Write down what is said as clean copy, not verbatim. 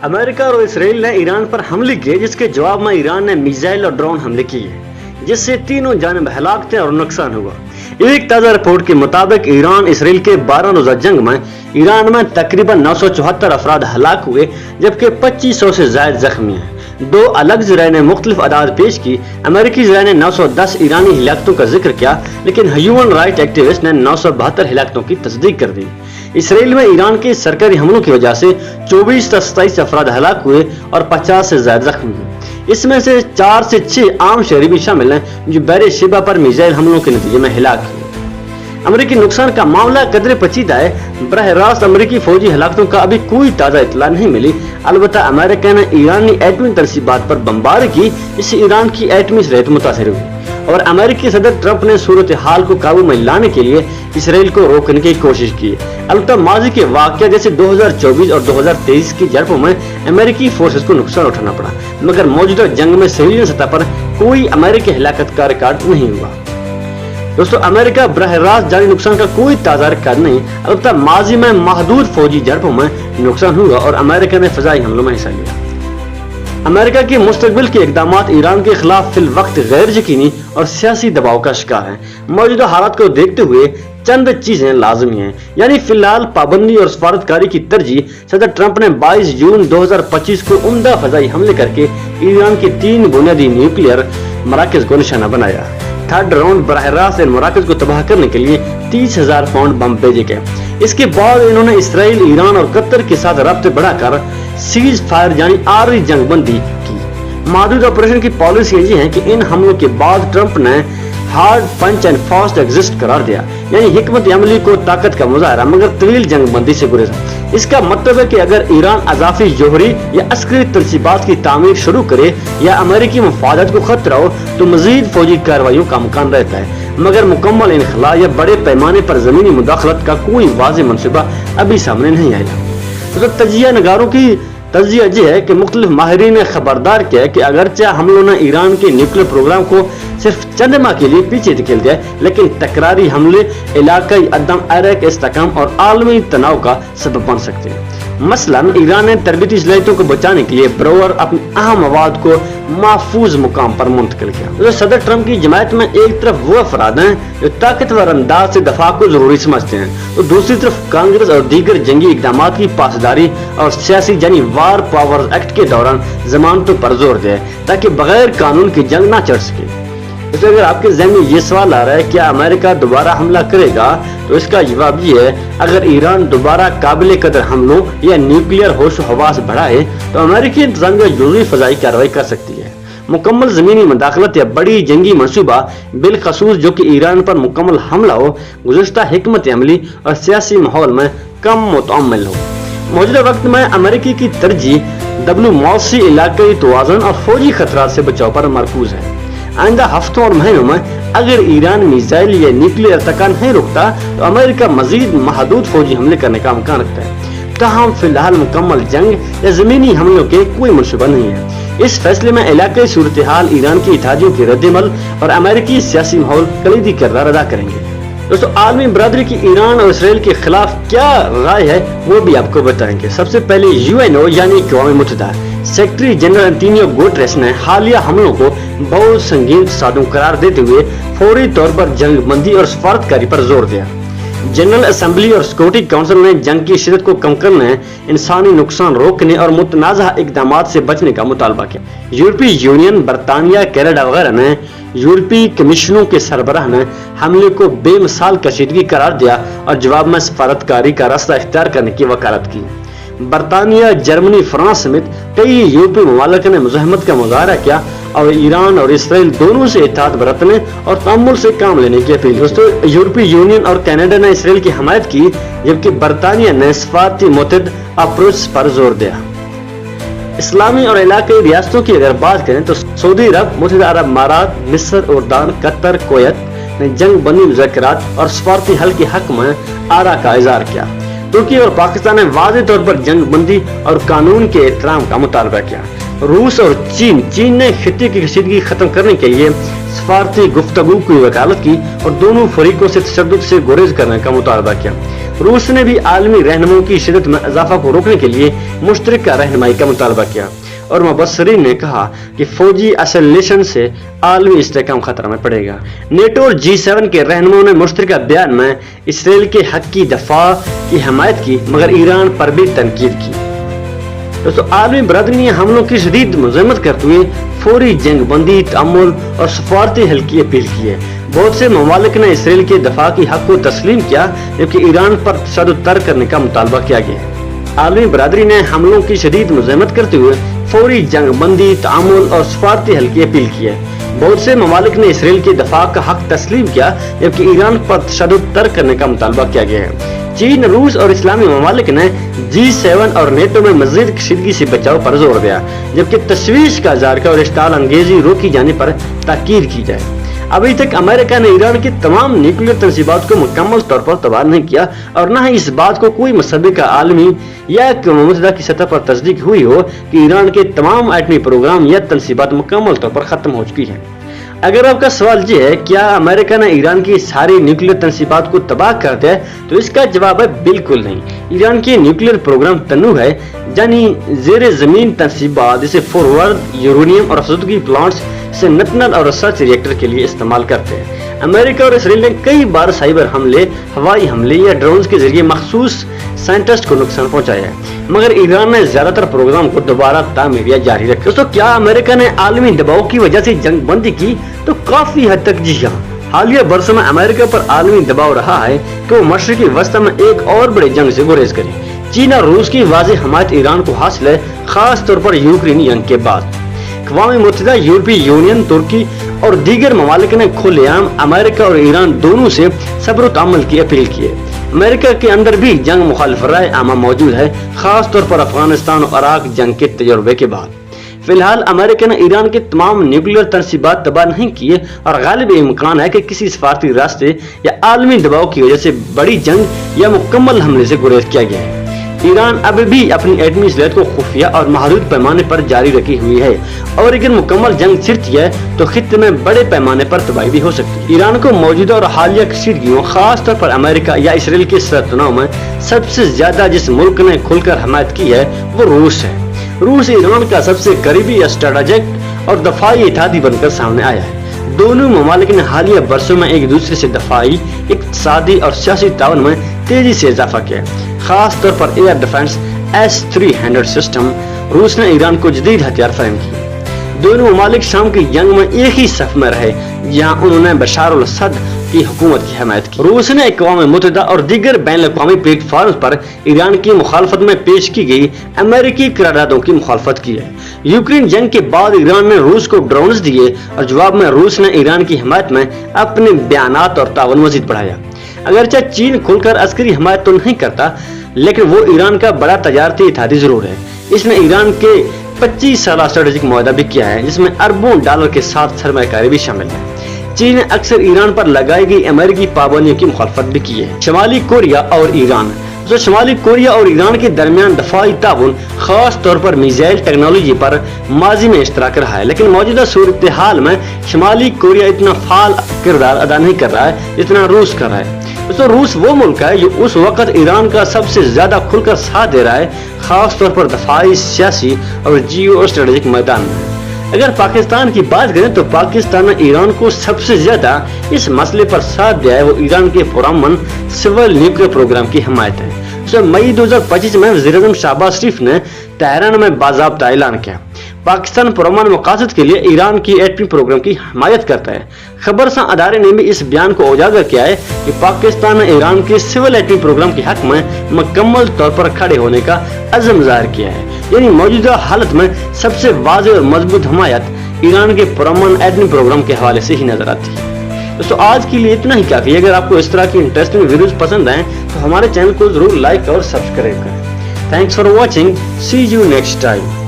America और Israel ने Iran पर हमले किए, जिसके जवाब में ईरान ने मिसाइल और ड्रोन हमले किए, जिससे तीनों जानिब हलाक थे और नुकसान हुआ। एक ताज़ा रिपोर्ट के मुताबिक ईरान इसराइल के 12 रोजा जंग में ईरान में तकरीबन 974 अफराद हलाक हुए, जबकि 2500 से ज्यादा जख्मी हैं। दो अलग ज़राए ने मुख्तलिफ अदाद पेश की। अमेरिकी ज़राए ने 910 ईरानी हिलाकतों का जिक्र किया, लेकिन ह्यूमन राइट एक्टिविस्ट ने 972 हिलाकतों की तस्दीक कर दी। इसराइल में ईरान के सरकारी हमलों की वजह से 24 से 27 अफराद हलाक हुए और 50 से ज्यादा जख्मी हुए। इसमें से 4 से 6 आम शहरी भी शामिल हैं जो बहरे शिबा पर मिसाइल हमलों के नतीजे में हिलाक हुए। अमेरिकी नुकसान का मामला कदरे पेचीदा है। बरह रास्त अमेरिकी फौजी हलाकतों का अभी कोई ताज़ा इतला नहीं मिली। अलबत्ता अमेरिका ने ईरानी एटमी तरसीबात पर बमबारी की, जिससे ईरान की एटमी सलाहियत मुतासर हुई और अमेरिकी सदर ट्रंप ने सूरत हाल को काबू में लाने के लिए इसराइल को रोकने की कोशिश की। अलबत्ता माजी के वाक़या जैसे 2024 और 2023 की झड़पों में अमेरिकी फोर्सेस को नुकसान उठाना पड़ा, मगर मौजूदा जंग में सिविलियन सतह पर कोई अमेरिकी हलाकत का रिकॉर्ड नहीं हुआ। दोस्तों, अमेरिका बरह रास्त जारी नुकसान का कोई ताज़ा रिकॉर्ड नहीं। अलबत्ता माजी में महदूद फौजी झड़पों में नुकसान हुआ और अमेरिका ने फजाई हमलों में हिस्सा लिया। अमेरिका के मुस्तकबिल के इकदामात ईरान के खिलाफ फिल वक्त गैर यकीनी और सियासी दबाव का शिकार हैं। मौजूदा हालात को देखते हुए चंद चीजें लाजमी हैं, यानी फिलहाल पाबंदी और सफारतकारी की तरजीह। सदर ट्रंप ने 22 जून 2025 को उम्दा फजाई हमले करके ईरान के 3 बुनियादी न्यूक्लियर मराकज को निशाना बनाया। थर्ड राउंड बरह रास्त इन मराकज को तबाह करने के लिए 30,000 पाउंड बम भेजे गए। इसके बाद इन्होंने इसराइल, ईरान और कतर के साथ रब्ते बढ़ाकर सीज फायर यानी आर्मी जंग बंदी की। मौजूदा ऑपरेशन की पॉलिसी ये है कि इन हमलों के बाद ट्रंप ने hard punch and fast exist करार दिया, यानी हिकमत अमली को ताकत का मुजाहरा मगर तवील जंग बंदी से गुरेजा। इसका मतलब है कि अगर ईरान अजाफी जोहरी या अस्करी तरसीबात की तामीर शुरू करे या अमेरिकी मफादात को खतरा हो तो मजीद फौजी कार्रवाइयों का अमकान रहता है, मगर मुकम्मल इनखला या बड़े पैमाने पर जमीनी मुदाखलत का कोई वाज़ेह मंसूबा अभी सामने नहीं आया। तो तजिया नगारों की तजिया यह है कि मुख्तलिफ माहिरीन ने खबरदार किया है कि अगरचे हमलों ने ईरान के न्यूक्लियर प्रोग्राम को सिर्फ चंद माह के लिए पीछे धकेल दिया, लेकिन तकरारी हमले इलाकाई अदम अरक इस्तेहकाम और आलमी तनाव का सबब बन सकते हैं। मसलन ईरान ने तरबीती सलाहियतों को बचाने के लिए ब्रोवर अपनी अहम मवाद को महफूज मुकाम पर मुंतकिल किया। तो सदर ट्रंप की जमायत में एक तरफ वो अफराद हैं जो ताकतवर अंदाज से दफा को जरूरी समझते हैं, तो दूसरी तरफ कांग्रेस और दीगर जंगी इकदामात की पासदारी और सियासी यानी वार पावर्स एक्ट के दौरान जमानतों पर जोर दे ताकि बगैर कानून की जंग ना चढ़ सके। तो अगर आपके ज़हन में ये सवाल आ रहा है क्या अमेरिका दोबारा हमला करेगा, तो इसका जवाब ये है, अगर ईरान दोबारा काबिल कदर हमलों या न्यूक्लियर होश हवास बढ़ाए तो अमेरिकी इंतजाम जरूरी फजाई कार्रवाई कर सकती है। मुकम्मल जमीनी मुदाखलत या बड़ी जंगी मनसूबा बिलखसूस जो कि ईरान पर मुकम्मल हमला हो, गुज़श्ता हिकमत अमली और सियासी माहौल में कम मुतअम्मिल हो। मौजूदा वक्त में अमेरिकी की तरजीह डिप्लोमेसी, इलाकाई तवाज़ुन और फौजी खतरात से बचाव पर मरकूज है। आइंदा हफ्तों और महीनों में अगर ईरान मिसाइल या न्यूक्लियर तक नहीं रुकता तो अमेरिका मजीद महदूद फौजी हमले करने का अमकान रखता है। ताहम फिलहाल मुकम्मल जंग या जमीनी हमलों के कोई मनसूबा नहीं है। इस फैसले में इलाकाई सूरत हाल, ईरान की इत्तेजाजियों की रद्दमल और अमेरिकी सियासी माहौल कलीदी किरदार अदा करेंगे। दोस्तों, आलमी बरादरी की ईरान और इसराइल के खिलाफ क्या राय है वो भी आपको बताएंगे। सबसे पहले यूएनओ यानी अक़वाम मुत्तहिदा सेक्रेटरी जनरल एंटोनियो गुटेरेस ने हालिया हमलों को बहुत संगीन तसादुम करार देते हुए फौरी तौर पर जंग बंदी और सफारतकारी पर जोर दिया। जनरल असेंबली और सिक्योरिटी काउंसिल ने जंग की शिद्दत को कम करने, इंसानी नुकसान रोकने और मुतनाज़ा इक़दामात से बचने का मुतालबा किया। यूरोपीय यूनियन, बरतानिया, कनाडा वगैरह ने यूरोपीय कमीशनों के सरबराह ने हमले को बेमिसाल कशीदगी करार दिया और जवाब में सफारतकारी का रास्ता इख्तियार करने की वकालत की। बरतानिया, जर्मनी, फ्रांस समेत कई यूरोपीय ममालिक ने मुज़ाहमत का मुजाहरा किया और ईरान और इसराइल दोनों से इत्तेहाद बरतने और तअम्मुल से काम लेने की अपील। दोस्तों, यूरोपीय यूनियन और कनाडा ने इसराइल की हमायत की, जबकि बरतानिया ने सफारती मुतहद अप्रोच पर जोर दिया। इस्लामी और इलाकाई रियासतों की अगर बात करें तो सऊदी अरब, मुत्तहिदा अरब अमारात, मिस्र, उर्दान, कतर, कुवैत ने जंग बंदी मुज़ाकरात और सफारती हल के हक में आरा का इज़हार किया। तुर्की और पाकिस्तान ने वाज़ेह तौर पर जंग बंदी और कानून के एहतराम का मुतालबा किया। रूस और चीन ने खित्ते की कशीदगी खत्म करने के लिए सफारती गुफ्तगू की वकालत की और दोनों फरीकों से तशद्दुद से गुरेज करने का मुतालबा किया। रूस ने भी आलमी रहनुमाओं की शिद्दत में इजाफा को रोकने के लिए मुश्तरका रहनुमाई का मुतालबा किया और मुबस्सरीन ने कहा कि फौजी एस्केलेशन से आलमी इस्तेहकाम खतरा में पड़ेगा। नेटो और G7 के रहनुमाओं ने मुश्तरका बयान में इसराइल के हक की दफा की हमायत की, मगर ईरान पर भी तनकीद की। दोस्तों, आलमी बरादरी ने हमलों की शदीद मज़म्मत करते हुए फौरी जंग बंदी, तअम्मुल और सफारती हल की अपील की है। बहुत से ममालिक ने इसराइल के दफा की हक को तस्लीम किया, जबकि ईरान पर तशद्दुद तर्क करने का मुतालबा किया गया। आलमी बरादरी ने हमलों की शदीद मज़म्मत करते हुए फौरी जंग बंदी, तअम्मुल और सफारती हल की अपील की है। बहुत से ममालिक ने इसराइल के दफा का हक तस्लीम किया, जबकि ईरान पर तशद्दुद तर्क करने का मुतालबा किया गया है। चीन, रूस और इस्लामी ममालिक ने G7 और नेटो में मज़ीद कशीदगी से बचाव पर जोर दिया, जबकि तशवीश का इज़हार और इश्ताल अंगेजी रोकी जाने पर ताकीद की जाए। अभी तक अमेरिका ने ईरान की तमाम न्यूक्लियर तंसीबात को मुकम्मल तौर पर तबाह नहीं किया और न ही इस बात को कोई मुसद्दिक़ आलमी या अक़वाम मुत्तहिदा की सतह पर तस्दीक हुई हो कि ईरान के तमाम एटमी प्रोग्राम या तंसीबात मुकम्मल तौर पर खत्म हो चुकी हैं। अगर आपका सवाल ये है क्या अमेरिका ने ईरान की सारी न्यूक्लियर तंसीबात को तबाह कर दिया है, तो इसका जवाब है बिल्कुल नहीं। ईरान के न्यूक्लियर प्रोग्राम तन्नू है, यानी ज़ेरे ज़मीन तंसीबात, जिसे फॉरवर्ड यूरेनियम और अफसदगी प्लांट्स से नतनल और रिसर्च रिएक्टर के लिए इस्तेमाल करते हैं। अमेरिका और इसराइल ने कई बार साइबर हमले, हवाई हमले या ड्रोन्स के जरिए मखसूस साइंटिस्ट को नुकसान पहुंचाया है, मगर ईरान ने ज्यादातर प्रोग्राम को दोबारा तामीर जारी रखा। दोस्तों, क्या अमेरिका ने आलमी दबाव की वजह से जंग बंदी की? तो काफी हद तक जी हाँ। हालिया बरसों में अमेरिका पर आलमी दबाव रहा है कि वो मशरिकी वसत में एक और बड़े जंग से गुरेज करे। चीन और रूस की वाज़ेह हमायत ईरान को हासिल है, खास तौर पर यूक्रेनी जंग के बाद। अक़वाम मुत्तहिदा, यूरोपीय यूनियन, तुर्की और दीगर ममालिक ने खुलेआम अमेरिका और ईरान दोनों से सब्र व तअम्मुल की अपील की है। अमेरिका के अंदर भी जंग मुखालिफ राय आमा मौजूद है, खास तौर पर अफगानिस्तान और इराक जंग के तजुर्बे के बाद। फिलहाल अमेरिका ने ईरान के तमाम न्यूक्लियर तंसीबात तबाह नहीं किए और गालिब इम्कान है कि किसी सफारती रास्ते या आलमी दबाव की वजह से बड़ी जंग या मुकम्मल हमले से गुरेज किया गया है। ईरान अब भी अपनी एटमी सलाहियत को खुफिया और महदूद पैमाने पर जारी रखी हुई है और अगर मुकम्मल जंग छिड़ती है तो खित्ते में बड़े पैमाने पर तबाही भी हो सकती है। ईरान को मौजूदा और हालिया कशीदगियों, खास तौर पर अमेरिका या इसराइल के सरतनाव में सबसे ज्यादा जिस मुल्क ने खुलकर हमायत की है वो रूस है। रूस ईरान का सबसे करीबी स्ट्रेटेजिक और दफाई इत्तेहादी बनकर सामने आया है। दोनों ममालिक ने हालिया बरसों में एक दूसरे से दफाई, इक़्तिसादी और सियासी ताउन में तेजी से इजाफा किया। खास तौर पर एयर डिफेंस S-300 सिस्टम रूस ने ईरान को जदीद हथियार फराहम किए। दोनों ममालिक शाम की जंग में एक ही सफ में रहे, जहां उन्होंने बशार अल असद की हुकूमत की हमायत की। रूस ने अक़वाम मुत्तहिदा और दीगर बैन अक़वामी प्लेटफार्म पर ईरान की मुखालफत में पेश की गई अमेरिकी करारदादों की मुखालफत की है। यूक्रेन जंग के बाद ईरान ने रूस को ड्रोन्स दिए और जवाब में रूस ने ईरान की हमायत में अपने बयानात और ताउन मजीद बढ़ाया। अगरचे चीन खुलकर अस्करी हमायत तो नहीं करता, लेकिन वो ईरान का बड़ा तजारती इत्तेहादी जरूर है। इसने ईरान के 25 साल स्ट्रेटेजिक मुआहदा भी किया है, जिसमें अरबों डॉलर के साथ सरमायाकारी भी शामिल है। चीन ने अक्सर ईरान पर लगाई गई अमेरिकी पाबंदियों की मुखालफत भी की है। शुमाली कोरिया और ईरान, जो शुमाली कोरिया और ईरान के दरमियान दफाई ताउन, खास तौर पर मिसाइल टेक्नोलॉजी पर माजी में इश्तराक रहा है, लेकिन मौजूदा सूरत हाल में शुमाली कोरिया इतना फाल किरदार अदा नहीं कर रहा है जितना रूस कर रहा है। तो रूस वो मुल्क है जो उस वक्त ईरान का सबसे ज्यादा खुलकर साथ दे रहा है, खास तौर पर दफाई, सियासी और जियो स्ट्रेटेजिक मैदान में। अगर पाकिस्तान की बात करें तो पाकिस्तान ने ईरान को सबसे ज्यादा इस मसले पर साथ दिया है, वो ईरान के पुरअमन सिविल न्यूक्लियर प्रोग्राम की हमायत है। मई 2025 में वज़ीर-ए-आज़म शहबाज शरीफ ने तेहरान में बाज़ाब्ता ऐलान किया, पाकिस्तान पुरअमन मकासद के लिए ईरान की एटमी प्रोग्राम की हमायत करता है। खबरसां अदारे ने भी इस बयान को उजागर किया है कि पाकिस्तान ने ईरान के सिविल एटमी प्रोग्राम के हक में मुकम्मल तौर पर खड़े होने का अज़म ज़ाहिर किया है। यानी मौजूदा हालत में सबसे वाज़ेह और मजबूत हमायत ईरान के पुरअमन एटमी प्रोग्राम के हवाले से ही नजर आती है। दोस्तों, आज के लिए इतना ही काफी। अगर आपको इस तरह की इंटरेस्टिंग वीडियोस पसंद आए तो हमारे चैनल को जरूर लाइक और सब्सक्राइब करें। Thanks for watching, see you next time.